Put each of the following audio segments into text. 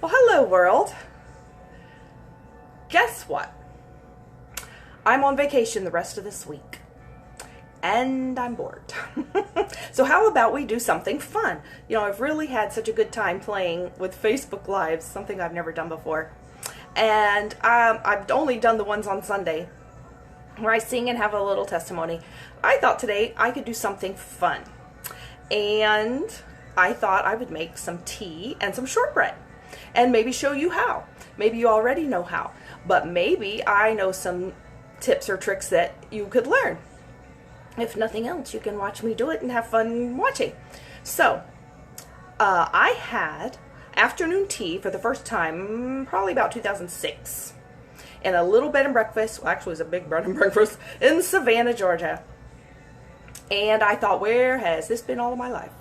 Well, hello world. Guess what? I'm on vacation the rest of this week. And I'm bored. So how about we do something fun? You know, I've really had such a good time playing with Facebook Lives, something I've never done before. And I've only done the ones on Sunday, where I sing and have a little testimony. I thought today I could do something fun. And I thought I would make some tea and some shortbread. And maybe show you how. Maybe you already know how. But maybe I know some tips or tricks that you could learn. If nothing else, you can watch me do it and have fun watching. So, I had afternoon tea for the first time, probably about 2006, in a little bed and breakfast. Well, actually, it was a big bed and breakfast in Savannah, Georgia. And I thought, where has this been all of my life?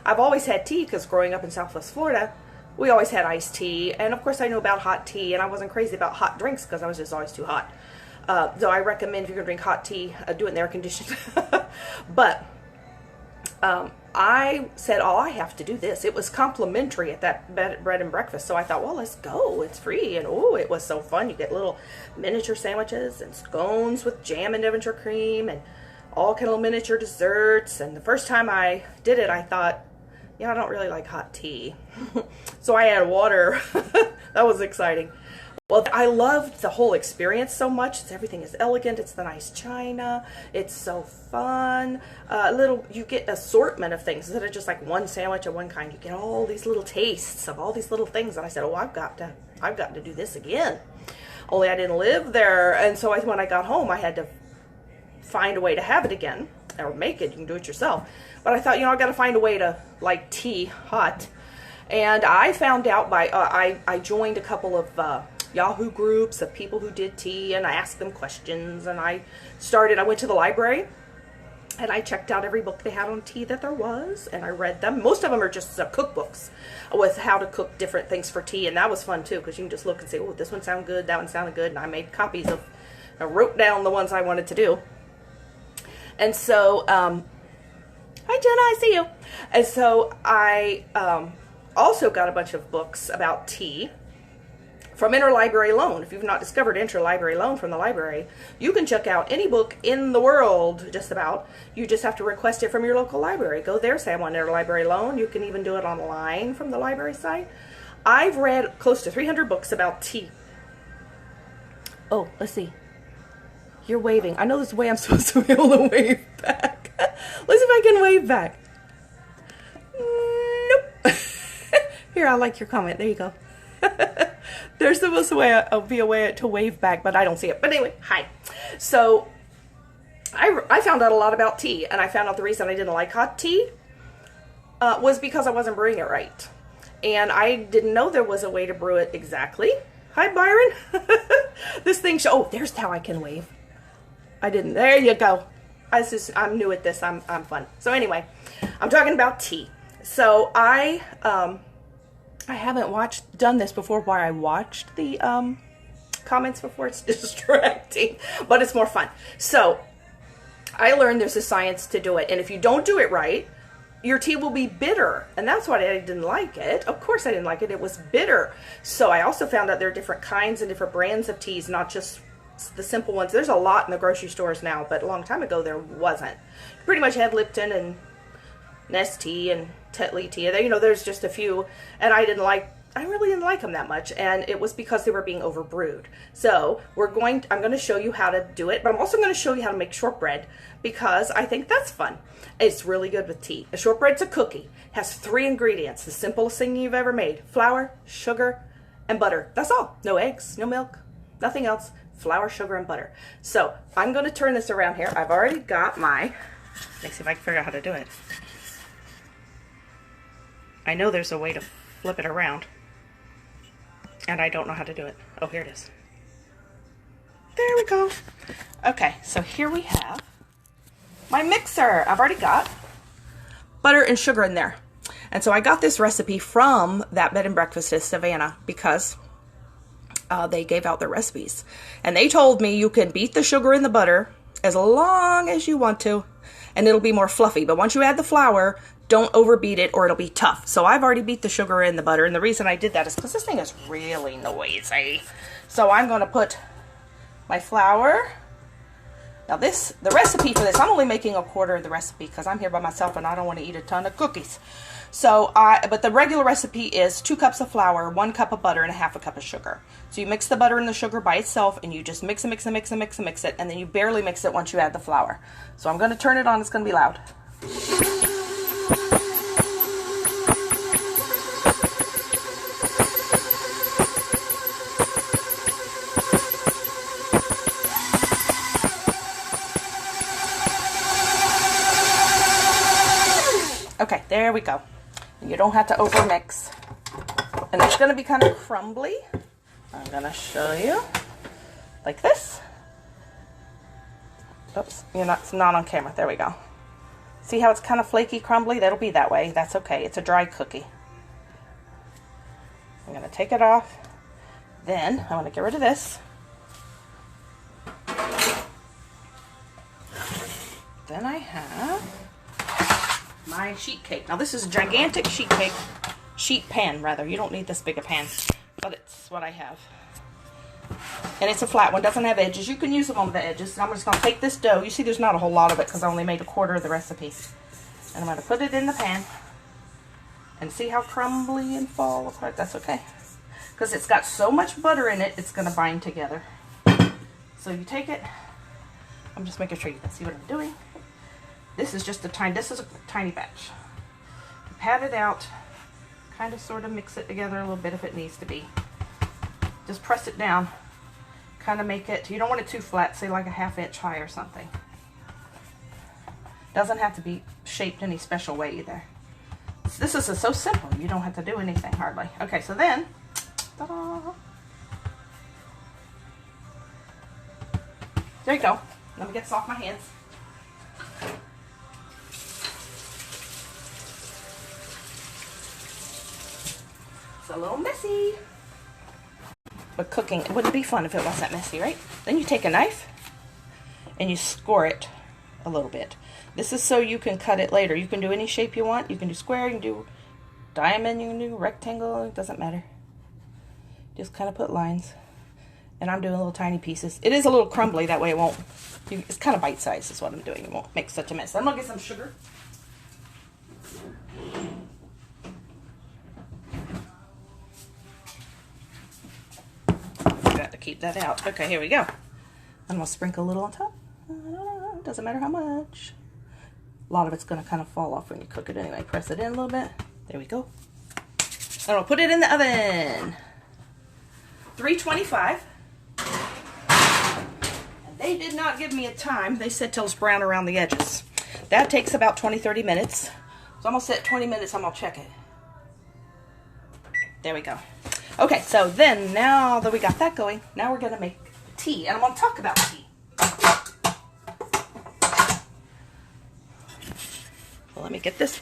I've always had tea because growing up in Southwest Florida, we always had iced tea. And of course, I knew about hot tea, and I wasn't crazy about hot drinks because I was just always too hot. So I recommend if you're going to drink hot tea, do it in the air conditioned. But I said, oh, I have to do this. It was complimentary at that bread and breakfast. So I thought, well, let's go. It's free. And oh, it was so fun. You get little miniature sandwiches and scones with jam and Devonshire cream and all kind of miniature desserts. And the first time I did it, I thought, yeah, I don't really like hot tea. So I added water. That was exciting. Well, I loved the whole experience so much. Everything is elegant. It's the nice china. It's so fun. You get assortment of things instead of just like one sandwich of one kind. You get all these little tastes of all these little things. And I said, oh, I've got to do this again. Only I didn't live there, and so when I got home, I had to find a way to have it again or make it. You can do it yourself. But I thought, I got to find a way to like tea hot. And I found out by I joined a couple of Yahoo groups of people who did tea, and I asked them questions, and I went to the library and I checked out every book they had on tea that there was, and I read them. Most of them are just cookbooks with how to cook different things for tea, and that was fun too, because you can just look and say, oh, this one sounded good, that one sounded good, and I made copies of, I wrote down the ones I wanted to do. And so, hi Jenna, I see you. And so I also got a bunch of books about tea from Interlibrary Loan. If you've not discovered Interlibrary Loan from the library, you can check out any book in the world, just about. You just have to request it from your local library. Go there, say I want Interlibrary Loan. You can even do it online from the library site. I've read close to 300 books about tea. Oh, let's see. You're waving. I know this is the way I'm supposed to be able to wave back. Let's see if I can wave back. Nope. Here, I like your comment. There you go. There's supposed to be a way to wave back, but I don't see it. But anyway, hi. So I found out a lot about tea, and I found out the reason I didn't like hot tea was because I wasn't brewing it right. And I didn't know there was a way to brew it exactly. Hi, Byron. This thing, oh, there's how I can wave. I didn't. There you go. I'm new at this. I'm fun. So anyway, I'm talking about tea. So I haven't done this before where I watched the comments before. It's distracting, but it's more fun. So I learned there's a science to do it. And if you don't do it right, your tea will be bitter. And that's why I didn't like it. Of course I didn't like it. It was bitter. So I also found out there are different kinds and different brands of teas, not just the simple ones. There's a lot in the grocery stores now, but a long time ago there wasn't. You pretty much had Lipton and Nest tea and Tetley tea. There's just a few, and I really didn't like them that much, and it was because they were being overbrewed. So I'm going to show you how to do it, but I'm also going to show you how to make shortbread, because I think that's fun. It's really good with tea. A shortbread's a cookie. It has 3 ingredients, the simplest thing you've ever made: flour, sugar, and butter. That's all. No eggs, no milk, nothing else. Flour, sugar, and butter. So I'm going to turn this around here. I've already got let's see if I can figure out how to do it. I know there's a way to flip it around, and I don't know how to do it. Oh, here it is. There we go. Okay, so here we have my mixer. I've already got butter and sugar in there. And so I got this recipe from that bed and breakfast in Savannah because they gave out their recipes. And they told me you can beat the sugar in the butter as long as you want to, and it'll be more fluffy. But once you add the flour, don't overbeat it or it'll be tough. So I've already beat the sugar in the butter, and the reason I did that is because this thing is really noisy. So I'm going to put my flour. Now the recipe for this, I'm only making a quarter of the recipe because I'm here by myself and I don't want to eat a ton of cookies. So but the regular recipe is 2 cups of flour, 1 cup of butter, and a half a cup of sugar. So you mix the butter and the sugar by itself, and you just mix and mix and mix and mix and mix it, and then you barely mix it once you add the flour. So I'm going to turn it on. It's going to be loud. Okay, there we go. And you don't have to over mix. And it's going to be kind of crumbly. I'm going to show you like this. Oops, it's not on camera. There we go. See how it's kind of flaky, crumbly? That'll be that way. That's okay. It's a dry cookie. I'm going to take it off. Then I'm going to get rid of this. Then I have my sheet cake. Now this is a gigantic sheet pan rather. You don't need this big a pan, but it's what I have. And it's a flat one, doesn't have edges. You can use them on the edges. I'm just going to take this dough. You see there's not a whole lot of it because I only made a quarter of the recipe. And I'm going to put it in the pan. And see how crumbly and fall apart? That's okay. Because it's got so much butter in it, it's going to bind together. So you take it. I'm just making sure you can see what I'm doing. This is a tiny batch. Pat it out, kind of sort of mix it together a little bit if it needs to be. Just press it down, kind of make it, you don't want it too flat, say like a 1/2 inch high or something. Doesn't have to be shaped any special way either. This is so simple, you don't have to do anything hardly. Okay, so then, ta-da! There you go. Let me get this off my hands. It's a little messy. But cooking, it wouldn't be fun if it wasn't messy, right? Then you take a knife and you score it a little bit. This is so you can cut it later. You can do any shape you want. You can do square, you can do diamond, you can do rectangle, it doesn't matter. Just kind of put lines. And I'm doing little tiny pieces. It is a little crumbly, that way it won't, it's kind of bite-sized is what I'm doing. It won't make such a mess. I'm going to get some sugar. Forgot to keep that out. Okay, here we go. I'm going to sprinkle a little on top. Doesn't matter how much. A lot of it's going to kind of fall off when you cook it anyway. Press it in a little bit. There we go. And we'll put it in the oven. 325. And they did not give me a time. They said till it's brown around the edges. That takes about 20-30 minutes. So I'm going to set 20 minutes. I'm going to check it. There we go. Okay, so then now that we got that going, now we're going to make tea. And I'm going to talk about tea. Well, let me get this